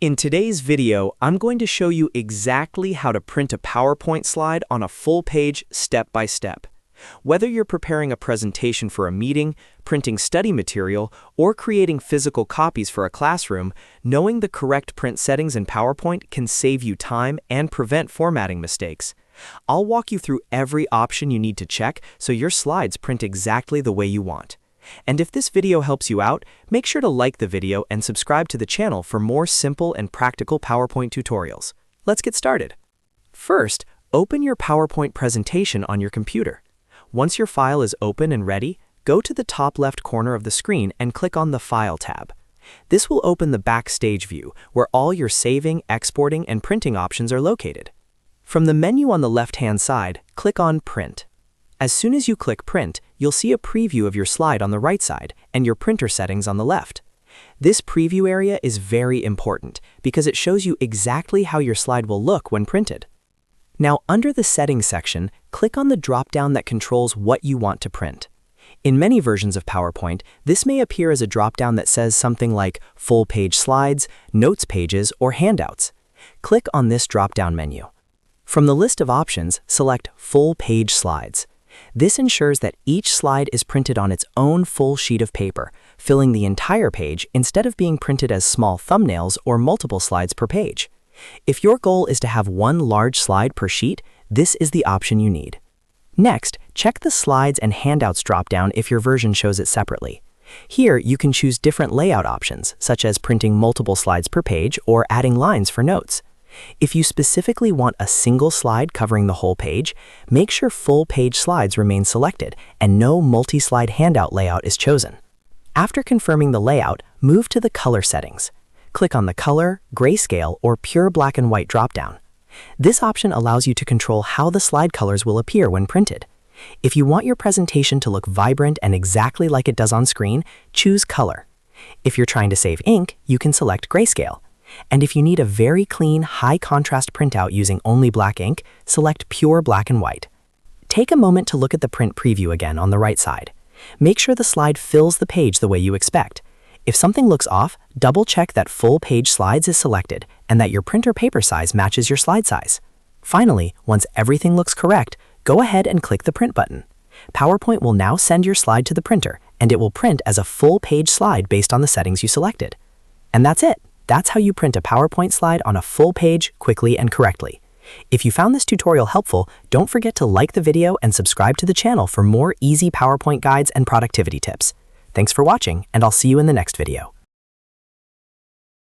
In today's video, I'm going to show you exactly how to print a PowerPoint slide on a full page step by step. Whether you're preparing a presentation for a meeting, printing study material, or creating physical copies for a classroom, knowing the correct print settings in PowerPoint can save you time and prevent formatting mistakes. I'll walk you through every option you need to check so your slides print exactly the way you want. And if this video helps you out, make sure to like the video and subscribe to the channel for more simple and practical PowerPoint tutorials. Let's get started. First, open your PowerPoint presentation on your computer. Once your file is open and ready, go to the top left corner of the screen and click on the File tab. This will open the Backstage view, where all your saving, exporting, and printing options are located. From the menu on the left-hand side, click on Print. As soon as you click Print, you'll see a preview of your slide on the right side and your printer settings on the left. This preview area is very important because it shows you exactly how your slide will look when printed. Now, under the Settings section, click on the drop-down that controls what you want to print. In many versions of PowerPoint, this may appear as a drop-down that says something like Full Page Slides, Notes Pages, or Handouts. Click on this drop-down menu. From the list of options, select Full Page Slides. This ensures that each slide is printed on its own full sheet of paper, filling the entire page instead of being printed as small thumbnails or multiple slides per page. If your goal is to have one large slide per sheet, this is the option you need. Next, check the Slides and Handouts dropdown if your version shows it separately. Here, you can choose different layout options, such as printing multiple slides per page or adding lines for notes. If you specifically want a single slide covering the whole page, make sure Full Page Slides remain selected and no multi-slide handout layout is chosen. After confirming the layout, move to the Color settings. Click on the Color, Grayscale, or Pure Black and White dropdown. This option allows you to control how the slide colors will appear when printed. If you want your presentation to look vibrant and exactly like it does on screen, choose Color. If you're trying to save ink, you can select Grayscale. And if you need a very clean, high-contrast printout using only black ink, select Pure Black and White. Take a moment to look at the print preview again on the right side. Make sure the slide fills the page the way you expect. If something looks off, double-check that Full Page Slides is selected and that your printer paper size matches your slide size. Finally, once everything looks correct, go ahead and click the Print button. PowerPoint will now send your slide to the printer, and it will print as a full-page slide based on the settings you selected. And that's it. That's how you print a PowerPoint slide on a full page quickly and correctly. If you found this tutorial helpful, don't forget to like the video and subscribe to the channel for more easy PowerPoint guides and productivity tips. Thanks for watching, and I'll see you in the next video.